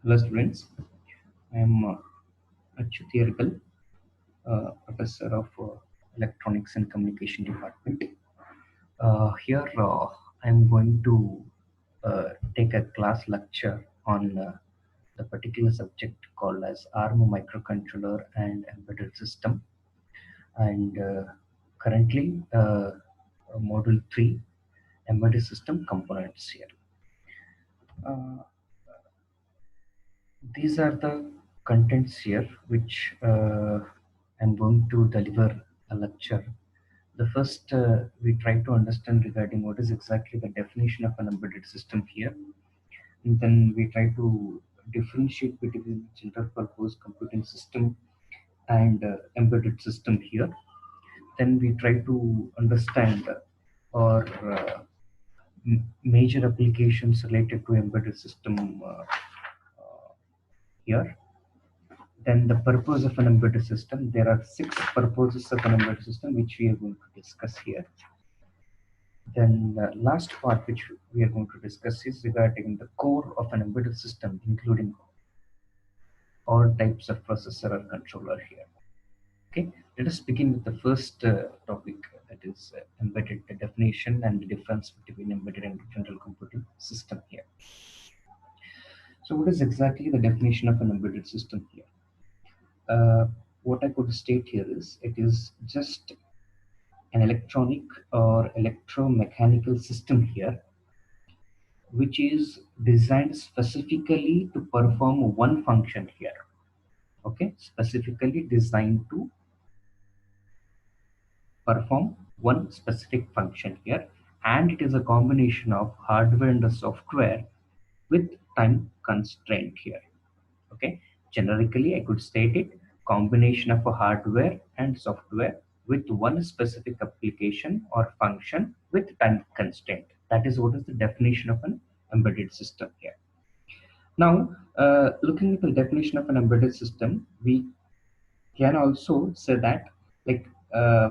Hello students, I am Achyut Yergal, Professor of Electronics and Communication Department. Here I am going to take a class lecture on the particular subject called as ARM microcontroller and embedded system, and currently module 3 embedded system components here. Uh, These are the contents here which I'm going to deliver a lecture. The first, we try to understand regarding what is exactly the definition of an embedded system here. And then we try to differentiate between general purpose computing system and embedded system here. Then we try to understand or major applications related to embedded system here. Then the purpose of an embedded system. There are 6 purposes of an embedded system which we are going to discuss here. Then the last part which we are going to discuss is regarding the core of an embedded system, including all types of processor or controller here. Okay, let us begin with the first topic, that is embedded, the definition and the difference between embedded and general computing system here. So what is exactly the definition of an embedded system here? What I could state here is it is just an electronic or electromechanical system here which is designed specifically to perform one function here. Okay, specifically designed to perform one specific function here, and it is a combination of hardware and the software with time constraint here. Okay, generically I could state it, combination of a hardware and software with one specific application or function with time constraint. That is what is the definition of an embedded system here. Now, looking at the definition of an embedded system, we can also say that, like,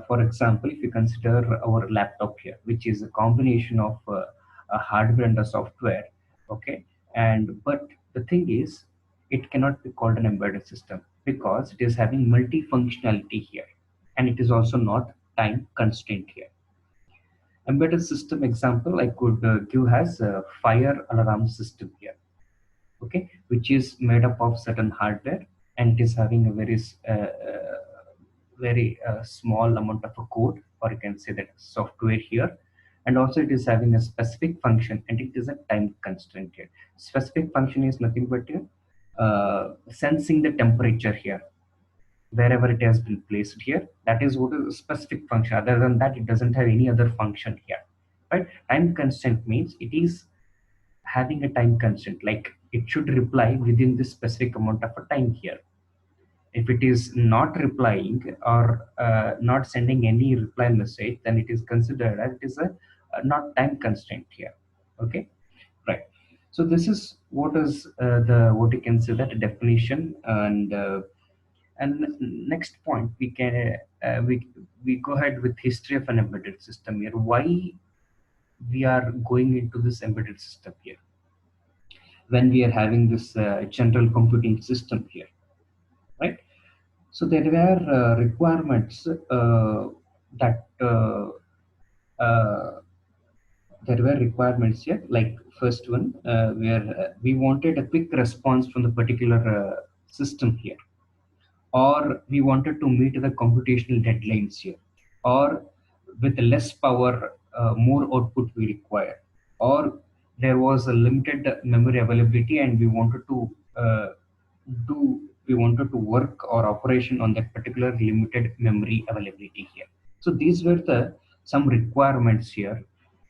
for example, if you consider our laptop here, which is a combination of a hardware and a software, okay, and but the thing is, it cannot be called an embedded system because it is having multifunctionality here, and it is also not time constraint here. Embedded system example I could give as a fire alarm system here, okay, which is made up of certain hardware, and it is having a very small amount of a code, or you can say that software here, and also it is having a specific function, and it is a time constraint here. Specific function is nothing but sensing the temperature here wherever it has been placed here. That is what is a specific function. Other than that, it doesn't have any other function here, right? Time constraint means it is having a time constraint, like it should reply within this specific amount of a time here. If it is not replying or not sending any reply message, then it is considered as it is a not time constraint here. Okay, right. So this is what is the what you can say that definition. And next point, we can we go ahead with history of an embedded system here. Why we are going into this embedded system here when we are having this general computing system here, right? So there were requirements that uh, there were requirements here. Like first one, where we wanted a quick response from the particular system here, or we wanted to meet the computational deadlines here, or with less power, more output we require, or there was a limited memory availability, and do we wanted to work or operation on that particular limited memory availability here. So these were the some requirements here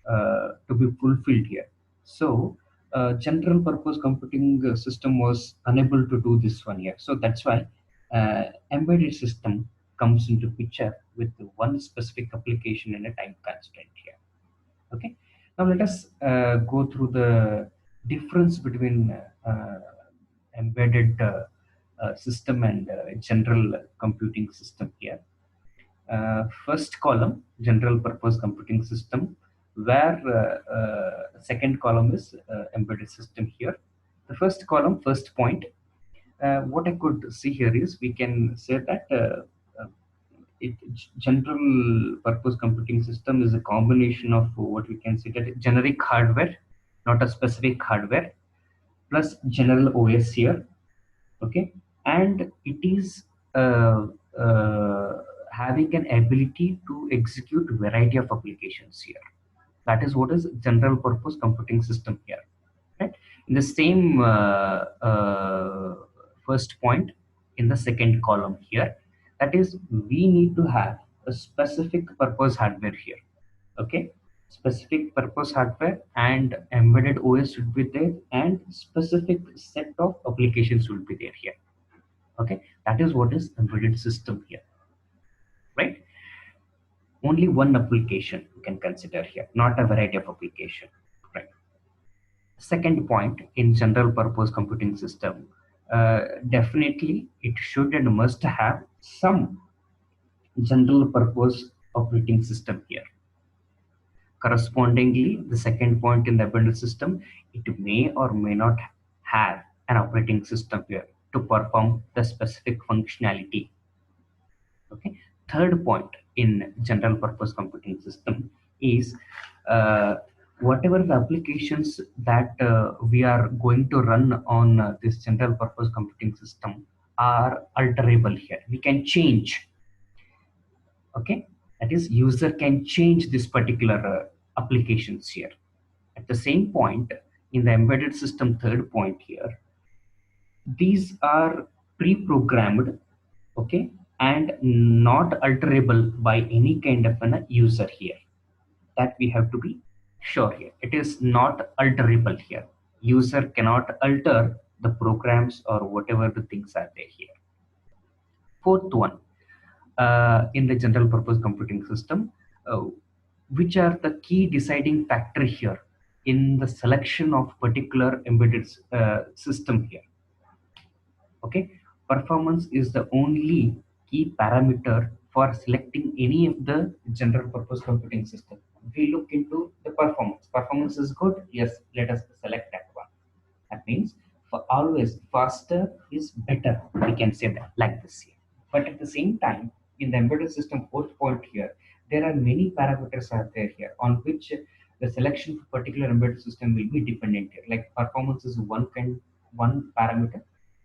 to be fulfilled here. So general purpose computing system was unable to do this one here. So that's why embedded system comes into picture with one specific application and a time constraint here. Okay, now let us go through the difference between embedded system and general computing system here. First column, general purpose computing system, where second column is embedded system here. The first column, first point, what I could see here is we can say that general purpose computing system is a combination of what we can say that generic hardware, not a specific hardware, plus general OS here. Okay, and it is uh, uh, having an ability to execute variety of applications here. That is what is general purpose computing system here, right? In the same first point in the second column here, that is we need to have a specific purpose hardware here. Okay, specific purpose hardware and embedded OS should be there, and specific set of applications will be there here. Okay, that is what is embedded system here, right? Only one application you can consider here, not a variety of application, right? Second point in general purpose computing system, definitely it should and must have some general purpose operating system here. Correspondingly, the second point in the embedded system, it may or may not have an operating system here to perform the specific functionality. Okay. Third point in general purpose computing system is whatever the applications that we are going to run on this general purpose computing system are alterable here. We can change. Okay, that is user can change this particular applications here. At the same point in the embedded system, third point here, these are pre-programmed, okay, and not alterable by any kind of an user here. That we have to be sure here. It is not alterable here. User cannot alter the programs or whatever the things are there here. Fourth one, in the general purpose computing system, uh, which are the key deciding factor here in the selection of particular embedded system here. Okay, performance is the only key parameter for selecting any of the general purpose computing system. We look into the performance is good, yes, let us select that one. That means for always faster is better, we can say that like this here. But at the same time, in the embedded system fourth point here, there are many parameters are there here on which the selection for particular embedded system will be dependent here. Like performance is one parameter,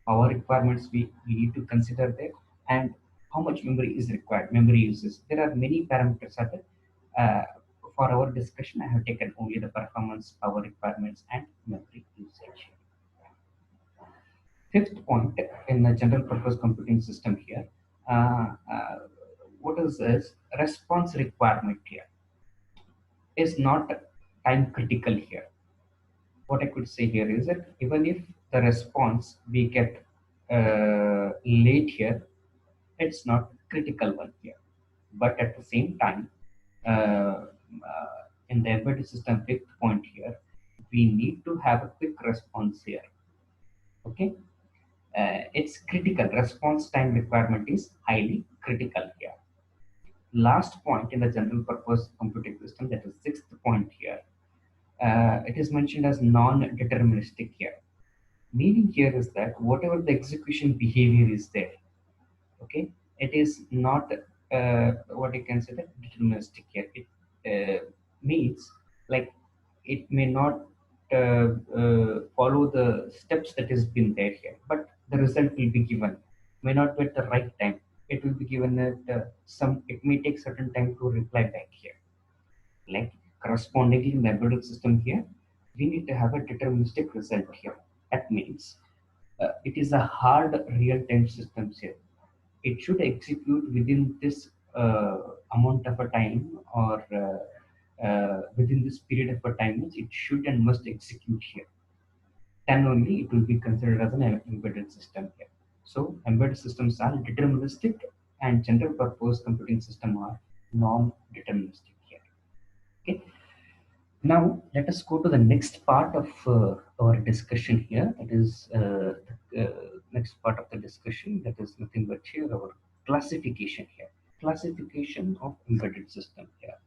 power requirements we need to consider there, and how much memory is required, memory uses. There are many parameters are there. For our discussion, I have taken only the performance, power requirements, and memory usage. Fifth point in the general purpose computing system here, uh, uh, what is this response requirement here is not time critical here. What I could say here is that even if the response we get late here, it's not critical one here. But at the same time, in the embedded system fifth point here, we need to have a quick response here. Okay, it's critical. Response time requirement is highly critical here. Last point in the general purpose computing system, that is sixth point here, it is mentioned as non-deterministic here. Meaning here is that whatever the execution behavior is there, okay, it is not what you can say that deterministic here. It means like it may not follow the steps that has been there here, but the result will be given. May not be at the right time. It will be given at some. It may take certain time to reply back here. Like correspondingly in the embedded system here, we need to have a deterministic result here. That means it is a hard real-time system here. It should execute within this amount of a time, or within this period of a time, means it should and must execute here. Then only it will be considered as an embedded system here. So embedded systems are deterministic, and general purpose computing system are non-deterministic here. Okay. Now let us go to the next part of our discussion here. That is the next part of the discussion. That is nothing but here our classification here. Classification of embedded system here.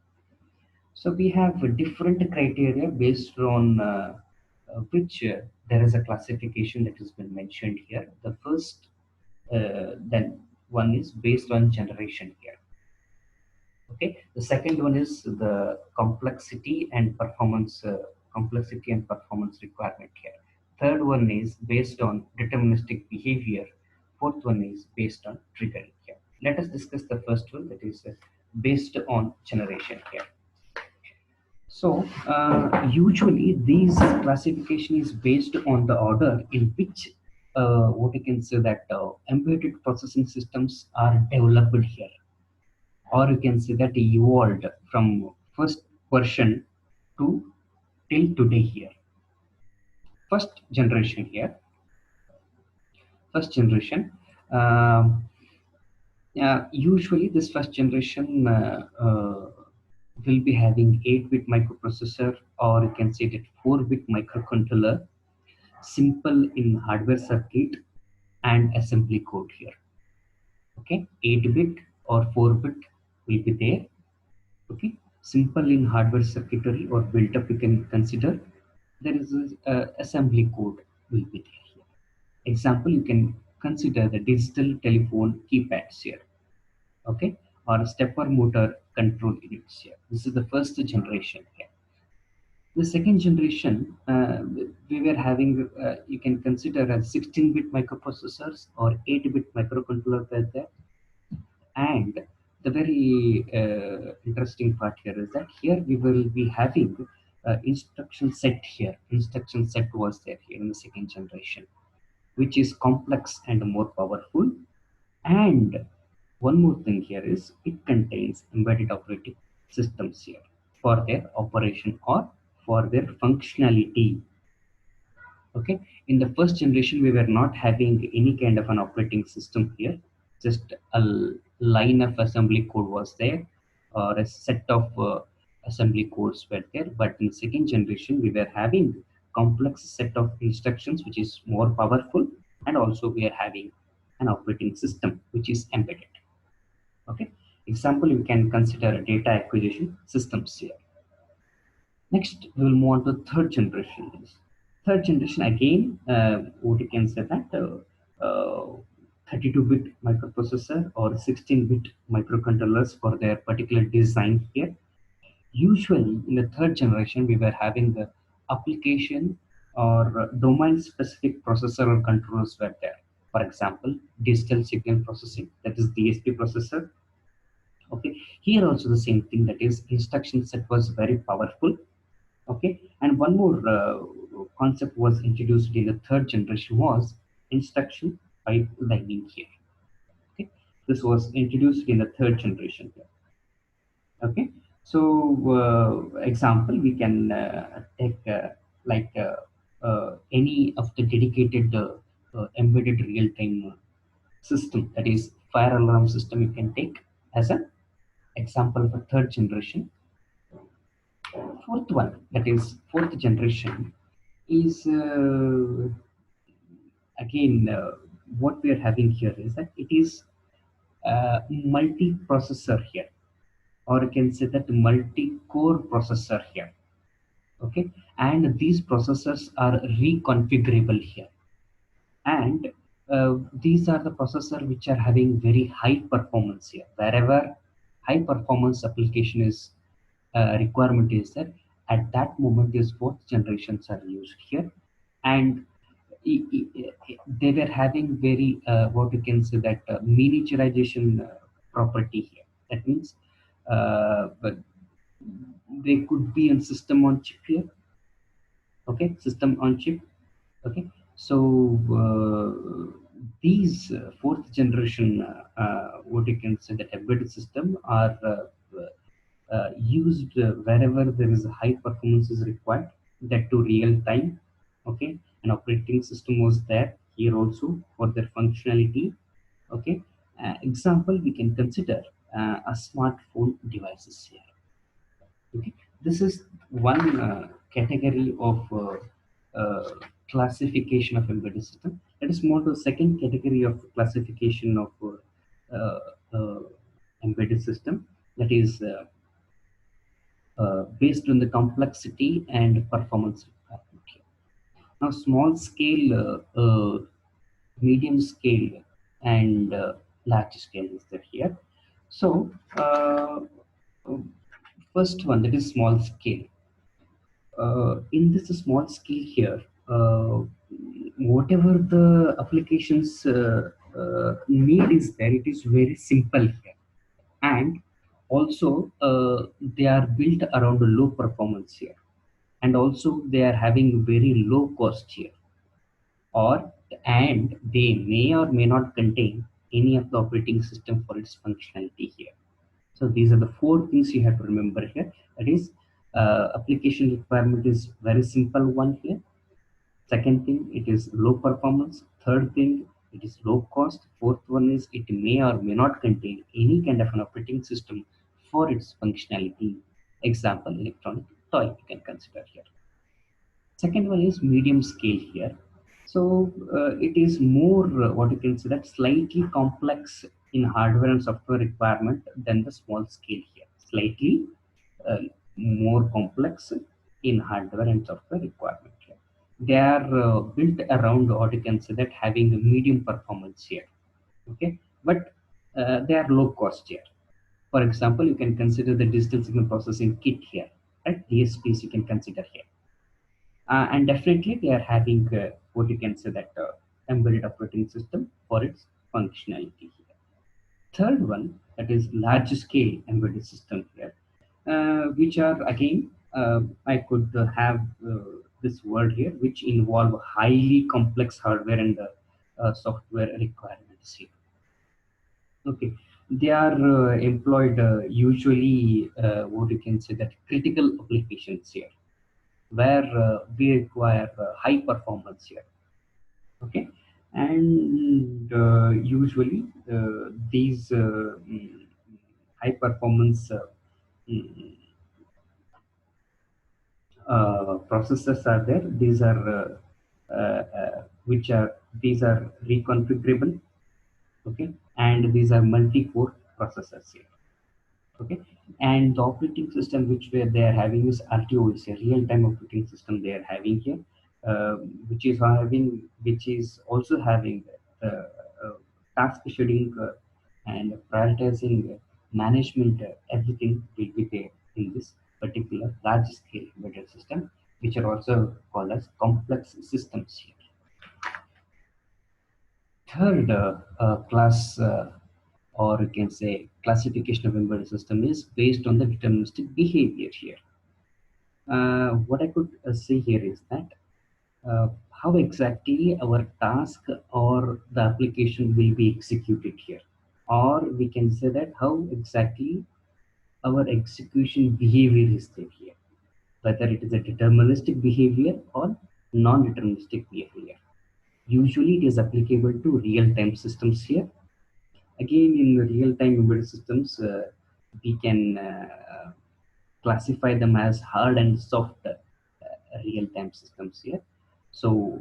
So we have different criteria based on which there is a classification that has been mentioned here. The first, then one is based on generation here. Okay, the second one is the complexity and performance requirement here. Third one is based on deterministic behavior. Fourth one is based on triggering here. Let us discuss the first one, that is based on generation here. So usually these classification is based on the order in which what you can say that embedded processing systems are developed here, or you can say that evolved from first version to till today here. First generation here, first generation. Um Usually, this first generation will be having 8-bit microprocessor, or you can say that 4-bit microcontroller, simple in hardware circuit and assembly code here. Okay, 8-bit or 4-bit will be there. Okay, simple in hardware circuitry or built up, you can consider. There is a assembly code will be there here. Example, you can consider the digital telephone keypads here. Okay, or stepper motor control units here. This is the first generation here. The second generation, we were having, you can consider as 16-bit microprocessors or 8-bit microcontroller were there. And the very interesting part here is that here we will be having instruction set here. Instruction set was there here in the second generation, which is complex and more powerful. And one more thing here is it contains embedded operating systems here for their operation or for their functionality. Okay, in the first generation, we were not having any kind of an operating system here. Just a line of assembly code was there, or a set of assembly codes were there. But in second generation, we were having complex set of instructions, which is more powerful, and also we are having an operating system which is embedded. Okay, example, you can consider data acquisition systems here. Next, we will move on to third generation. Third generation again, what you can say that 32-bit microprocessor or 16-bit microcontrollers for their particular design here. Usually, in the third generation, we were having the application or domain-specific processor or controllers were there. For example, digital signal processing, that is DSP processor. Okay, here also the same thing, that is instruction set was very powerful. Okay, and one more concept was introduced in the third generation was instruction pipelining here. Okay, this was introduced in the third generation here. Okay, so example, we can take like any of the dedicated embedded real-time system, that is fire alarm system, you can take as an example for third generation. Fourth one, that is fourth generation, is again what we are having here is that it is multi-processor here, or you can say that multi-core processor here. Okay, and these processors are reconfigurable here, and these are the processor which are having very high performance here. Wherever high performance application is requirement is there, at that moment these both generations are used here. And they were having very what you can say that miniaturization property here. That means but they could be a system on chip here. Okay, system on chip. Okay, so these fourth generation what you can say that embedded system are used wherever there is a high performance is required, that to real time. Okay, an operating system was there here also for their functionality. Okay, example, we can consider a smartphone devices here. Okay, this is one category of classification of embedded system. Let us move to the second category of classification of embedded system, that is based on the complexity and performance requirement. Now, small scale, medium scale, and large scale is there here. So, first one, that is small scale. In this small scale here, whatever the applications need is there, it is very simple here. And also, they are built around a low performance here. And also, they are having very low cost here, or and they may or may not contain any of the operating system for its functionality here. So these are the four things you have to remember here. That is, application requirement is very simple one here. Second thing, it is low performance. Third thing, it is low cost. Fourth one is it may or may not contain any kind of an operating system for its functionality. Example, electronic toy you can consider here. Second one is medium scale here. So it is more what you can say that slightly complex in hardware and software requirement than the small scale here. Slightly uh, more complex in hardware and software requirement here. They are built around what you can say that having a medium performance here. Okay, but they are low cost here. For example, you can consider the digital signal processing kit here, right? DSPs you can consider here, and definitely they are having what you can say that embedded operating system for its functionality here. Third one, that is large scale embedded system here, which are again I could have this word here, which involve highly complex hardware and software requirements here. Okay, they are employed usually what you can say that critical applications here, where we require high performance here. Okay, and usually these high performance mm, processors are there. These are which are these are reconfigurable. Okay, and these are multi-core processors here. Okay, and the operating system which where they are having is RTO, is a real-time operating system they are having here, which is also having task scheduling and prioritizing management, everything will be there in this particular large scale embedded system, which are also called as complex systems here. Third class, or you can say classification of embedded system, is based on the deterministic behavior here. What I could say here is that how exactly our task or the application will be executed here, or we can say that how exactly our execution behavior is there here, whether it is a deterministic behavior or non-deterministic behavior. Usually, it is applicable to real-time systems here. Again, in real-time embedded systems, we can classify them as hard and soft real-time systems here. So,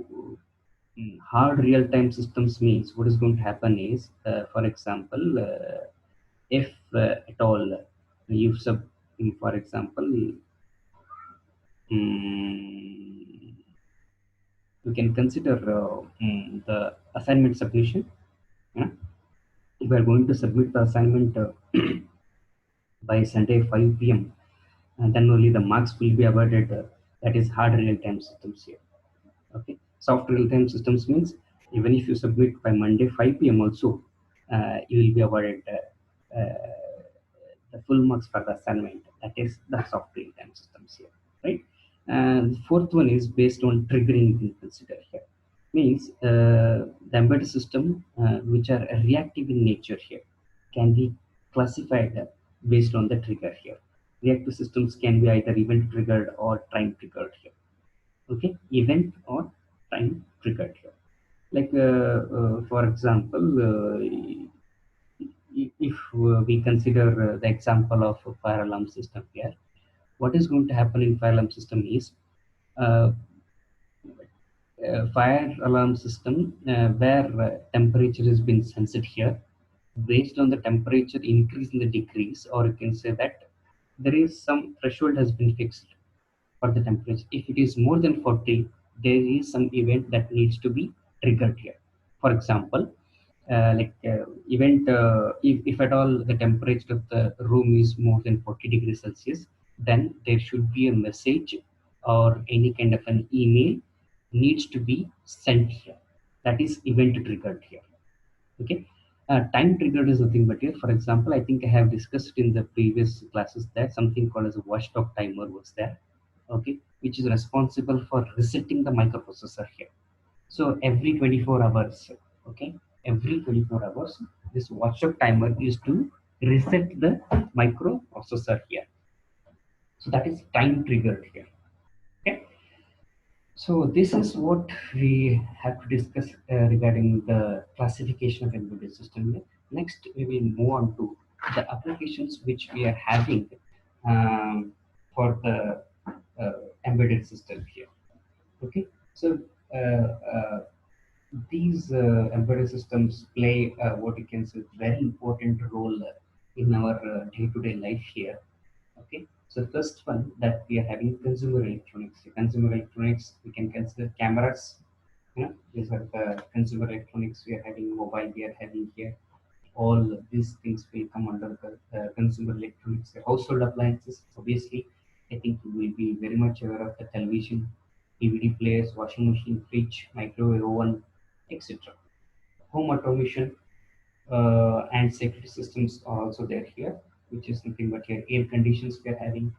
hard real-time systems means what is going to happen is, for example, if at all you sub, for example, mm, you can consider the assignment submission. Yeah? If we are going to submit the assignment by Sunday 5 p.m., and then only the marks will be awarded. That is hard real-time systems here. Okay, soft real-time systems means even if you submit by Monday 5 p.m. also, you will be awarded the full marks for the assignment. That is the soft real-time systems here, right? And fourth one is based on triggering you can consider here. Means the embedded system which are reactive in nature here can be classified based on the trigger here. Reactive systems can be either event triggered or time triggered here. Okay, event or time triggered here. Like for example, if we consider the example of a fire alarm system here, what is going to happen in fire alarm system is uh, fire alarm system where temperature has been sensed here. Based on the temperature increase in the decrease, or you can say that there is some threshold has been fixed for the temperature. If it is more than 40, there is some event that needs to be triggered here. For example, event if at all the temperature of the room is more than 40 degrees Celsius, then there should be a message or any kind of an email needs to be sent here. That is event triggered here. Okay. Time triggered is nothing but here. For example, I think I have discussed in the previous classes that something called as a watchdog timer was there. Okay, which is responsible for resetting the microprocessor here. So every 24 hours, okay, every 24 hours, this watchdog timer is to reset the microprocessor here. So that is time triggered here. Okay. So this is what we have to discuss regarding the classification of embedded system here. Next, we will move on to the applications which we are having um, for the embedded system here. Okay, so uh, uh, these embedded systems play what you can say very important role in our day-to-day life here. Okay, so first one that we are having consumer electronics. Consumer electronics, we can consider cameras. You know, these are the consumer electronics we are having. Mobile we are having here. All these things will come under the consumer electronics. Household appliances, obviously, I think you will be very much aware of the television, DVD players, washing machine, fridge, microwave oven, etc. Home automation and safety systems are also there here, which is nothing but here air conditions we are having.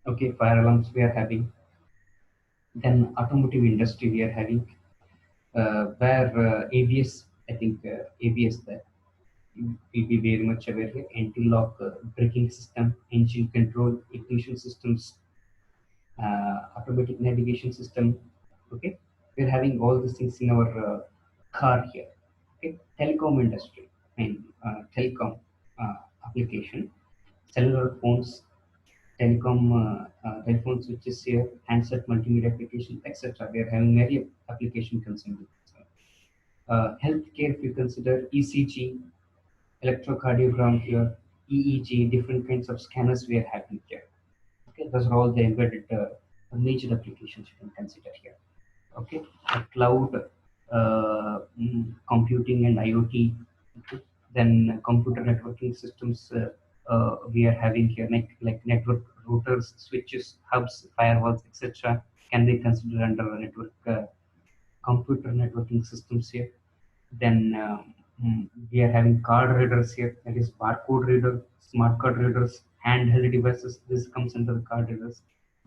Okay, fire alarms we are having. Then automotive industry we are having, where ABS, I think ABS there will be very much aware here. Anti-lock braking system, engine control, ignition systems, automatic navigation system. Okay, we're having all these things in our car here. Okay, telecom industry and telecom application, cellular phones, telephone switches here, handset multimedia application, etc. We are having many application consumed. Healthcare, if you consider ECG, electrocardiogram here, EEG, different kinds of scanners we are having here. Okay, those are all the embedded major applications you can consider here. Okay, cloud computing and IoT. Okay. Then computer networking systems we are having here, like network routers, switches, hubs, firewalls, etc. Can be considered under a network computer networking systems here. Then we are having card readers here, that is barcode reader, smart card readers, handheld devices. This comes under the card readers.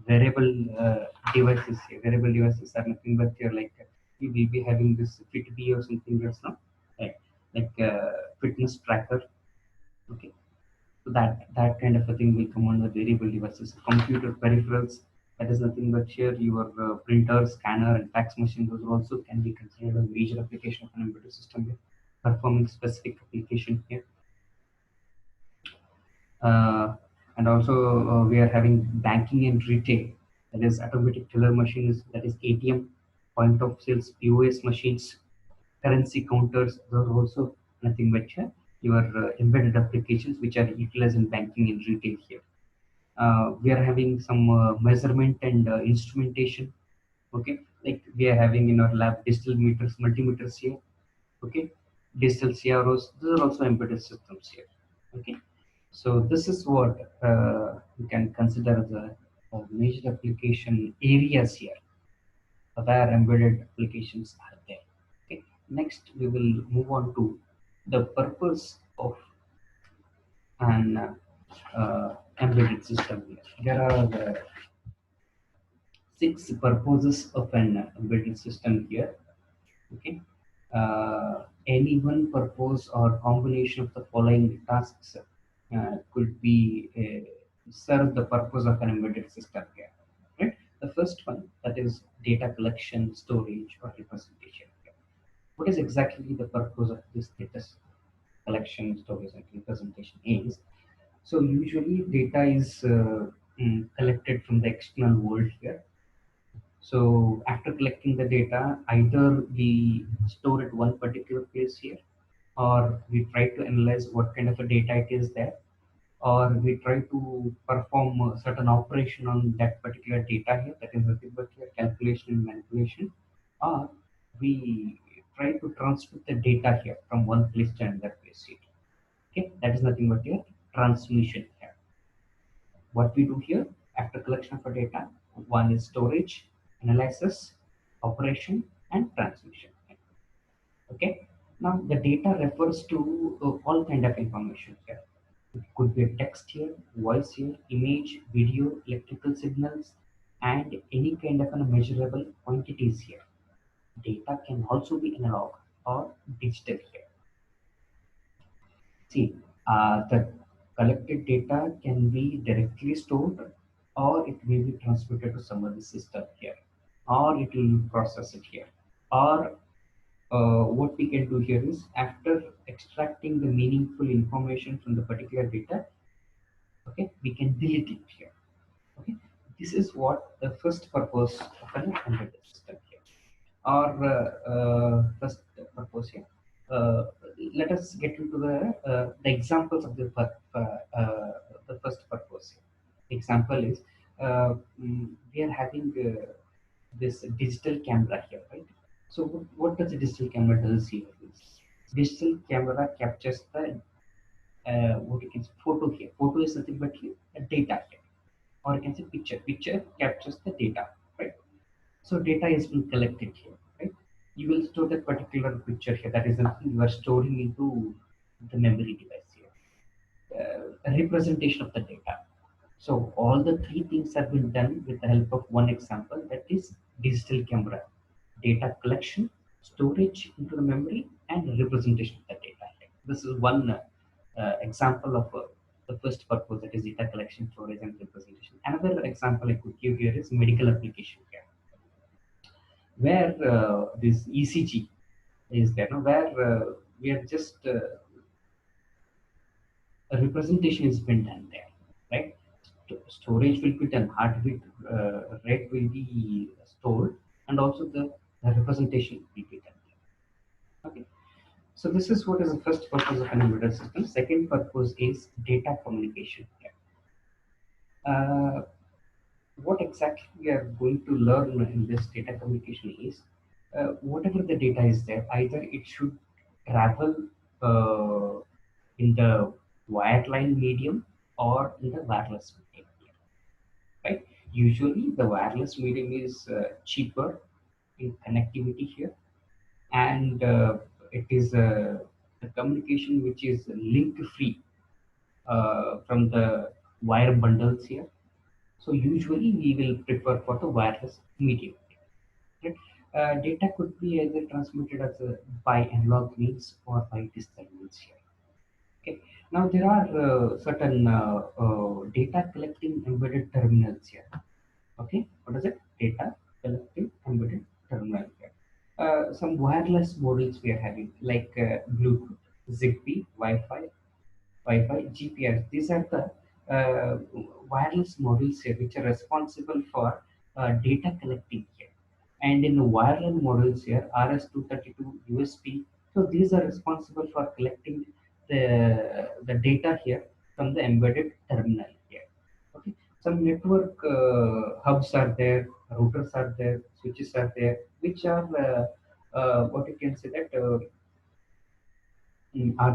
Wearable devices here. Wearable devices are nothing but here like we will be having this Fitbit or something else now, right? Like fitness tracker. Okay, so that kind of a thing will come under variable devices. Computer peripherals. That is nothing but here your printer, scanner, and fax machine. Those also can be considered a major application of an embedded system here, performing specific application here. Uh, and also we are having banking and retail. That is automatic teller machines. That is ATM, point of sales, POS machines, currency counters. Those are also nothing but your embedded applications which are utilized in banking and retail here. We are having some measurement and instrumentation. Okay, like we are having in our lab digital meters, multimeters here. Okay, digital CROs. These are also embedded systems here. Okay, so this is what you can consider the major application areas here where embedded applications are there. Okay, next we will move on to the purpose of an embedded system here. There are 6 purposes of an embedded system here. Okay, any one purpose or combination of the following tasks could be serve the purpose of an embedded system here. Right? The first one, that is data collection, storage, or representation. What is exactly the purpose of this data collection, storage, and representation is? So usually data is collected from the external world here. So after collecting the data, either we store it one particular place here, or we try to analyze what kind of a data it is there, or we try to perform a certain operation on that particular data here, that is nothing but here calculation and manipulation, or we try to transmit the data here from one place to another place here. Okay, that is nothing but here transmission here. What we do here after collection of a data, one is storage, analysis, operation, and transmission. Okay. Now the data refers to all kind of information here. It could be a text here, voice here, image, video, electrical signals, and any kind of measurable quantities here. Data can also be analog or digital here. See, the collected data can be directly stored, or it may be transmitted to some other system here, or it will be processed here, or what we can do here is after extracting the meaningful information from the particular data, okay, we can delete it here. Okay, this is what the first purpose of an embedded system here, or first purpose here. Uh, Let us get into the examples of the first purpose here. Example is we are having this digital camera here, right? So what does a digital camera does here is digital camera captures the what you can say photo here. Photo is nothing but here a data here, or you can say picture. Picture captures the data, right? So data is being collected here, right? You will store that particular picture here. That is something you are storing into the memory device here. A representation of the data. So all the three things have been done with the help of one example, that is digital camera. Data collection, storage into the memory, and representation of the data. This is one example of the first purpose, that is data collection, storage, and representation. Another example I could give here is medical application here, where this ECG is there, no? Where we are just a representation is been done there, right? Storage will be done, heartbeat rate will be stored, and also the representation will be done there. Okay, so this is what is the first purpose of an embedded system. Second purpose is data communication here. Uh, what exactly we are going to learn in this data communication is whatever the data is there, either it should travel in the wireline medium or in the wireless medium, right? Usually the wireless medium is cheaper in connectivity here, and it is a communication which is link free from the wire bundles here. So usually we will prefer for the wireless medium. Right? Data could be either transmitted as by analog means or by digital means here. Okay. Now there are certain data collecting embedded terminals here. Okay, what is it? Data collecting embedded terminal here. Some wireless modules we are having like Bluetooth, Zigbee, Wi-Fi, GPS. These are the wireless modules here which are responsible for data collecting here. And in the wireline modules here, RS-232, USB. So these are responsible for collecting the data here from the embedded terminal here. Okay. Some network hubs are there, routers are there, switches are there, which are what you can say that are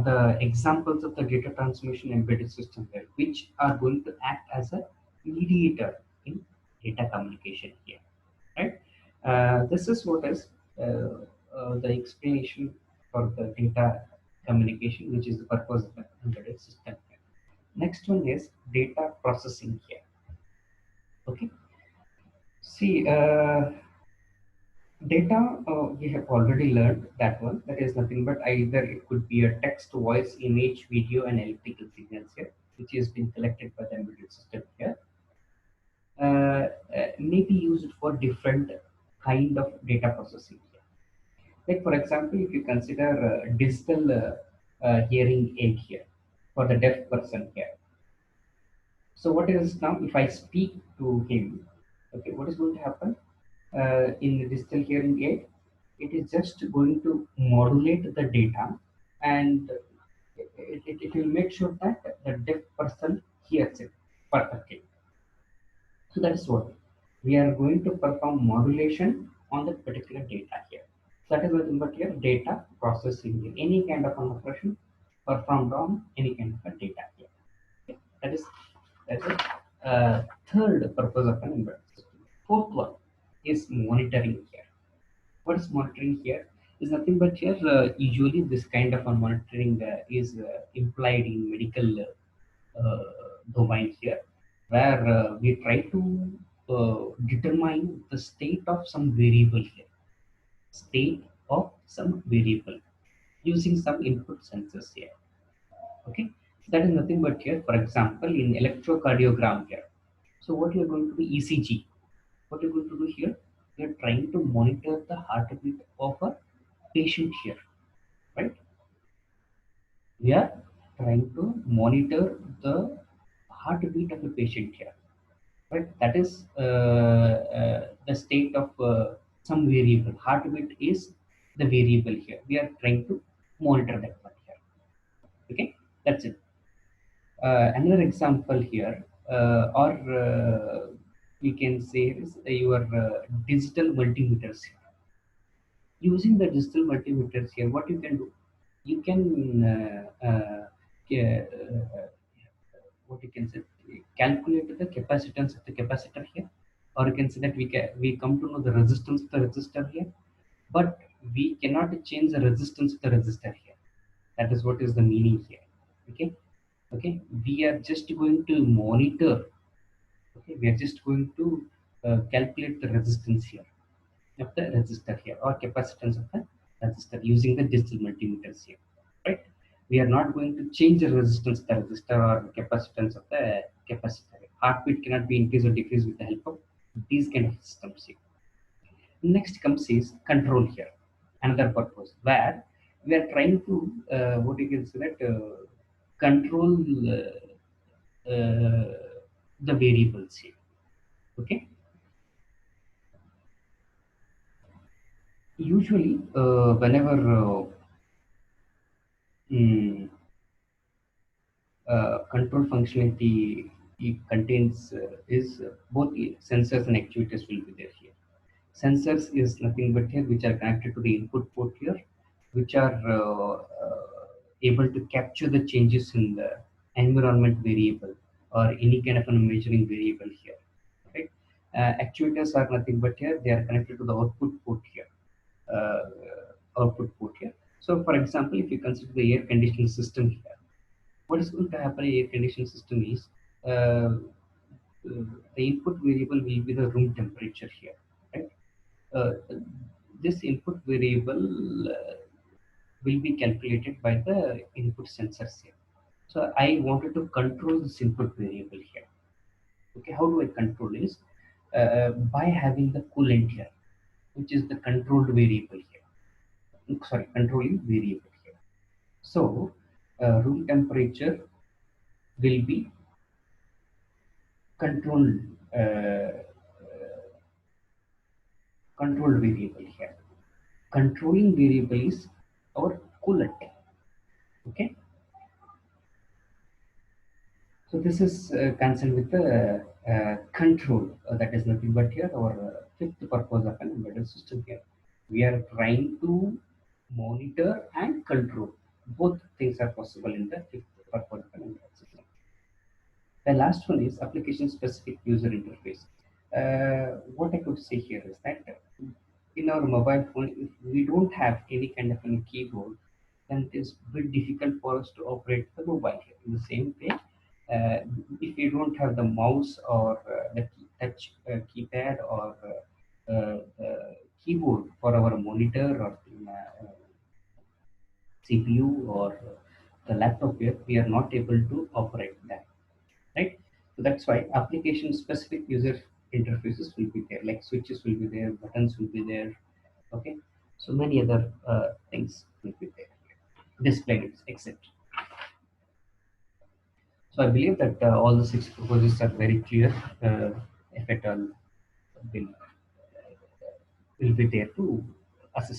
the examples of the data transmission embedded system here, which are going to act as a mediator in data communication here, right? This is what is the explanation for the data communication, which is the purpose of the embedded system here. Next one is data processing here. Okay. See, data, we have already learned that one. That is nothing but either it could be a text, voice, image, video, and electrical signals here, which has been collected by the embedded system here. May be used for different kind of data processing here. Like for example, if you consider digital hearing aid here for the deaf person here. So what is now if I speak to him, okay, what is going to happen in the digital hearing aid? It is just going to modulate the data, and it will make sure that the deaf person hears it perfectly. So that is what we are going to perform modulation on that particular data here. That is nothing but here data processing in any kind of an operation performed on any kind of a data here. Okay. That is third purpose of an embedded system. Fourth one is monitoring here. What is monitoring here is nothing but here usually this kind of a monitoring is implied in medical domain here, where we try to determine the state of some variable here, state of some variable using some input sensors here. Okay, that is nothing but here, for example, in electrocardiogram here. So what you are going to do ECG, what you're going to do here, you're trying to monitor the heartbeat of a patient here, right? We are trying to monitor the heartbeat of a patient here, right? That is the state of some variable. Heartbeat is the variable here. We are trying to monitor that one here. Okay, that's it. Another example here, or we can say is your digital multimeters here. Using the digital multimeters here, what you can do, you can what you can say, calculate the capacitance of the capacitor here, or you can say that we come to know the resistance of the resistor here, but we cannot change the resistance of the resistor here. That is what is the meaning here. Okay, okay, we are just going to monitor. Okay, we are just going to calculate the resistance here of the resistor here, or capacitance of the resistor using the digital multimeters here, right? We are not going to change the resistance of the resistor or capacitance of the capacitor. Heartbeat cannot be increased or decreased with the help of these kind of systems here. Next comes is control here, another purpose where we are trying to what you can say that control the variables here. Okay, usually whenever mm, control functionality it contains is both sensors and actuators will be there here. Sensors is nothing but here which are connected to the input port here, which are able to capture the changes in the environment variable or any kind of a measuring variable here. Right? Actuators are nothing but here they are connected to the output port here. Uh, output port here. So, for example, if you consider the air conditioning system here, what is going to happen in air conditioning system is the input variable will be the room temperature here, right? Uh, this input variable will be calculated by the input sensors here. So I wanted to control this input variable here. Okay, how do I control this? By having the coolant here, which is the controlled variable here. Sorry, controlling variable here. So room temperature will be controlled controlled variable here. Controlling variable is our coolant. Okay, so this is concerned with the control. That is nothing but here our fifth purpose of an embedded system here. We are trying to monitor and control. Both things are possible in the fifth purpose of an embedded system. The last one is application specific user interface. What I could say here is that in our mobile phone, if we don't have any kind of a keyboard, then it is very difficult for us to operate the mobile here. In the same way, if we don't have the mouse or the touch keypad or keyboard for our monitor or CPU or the laptop here, we are not able to operate that, right? So that's why application specific user interfaces will be there, like switches will be there, buttons will be there. Okay, so many other things will be there, displayed, etc. So I believe that all the six proposals are very clear. If at all will will be there to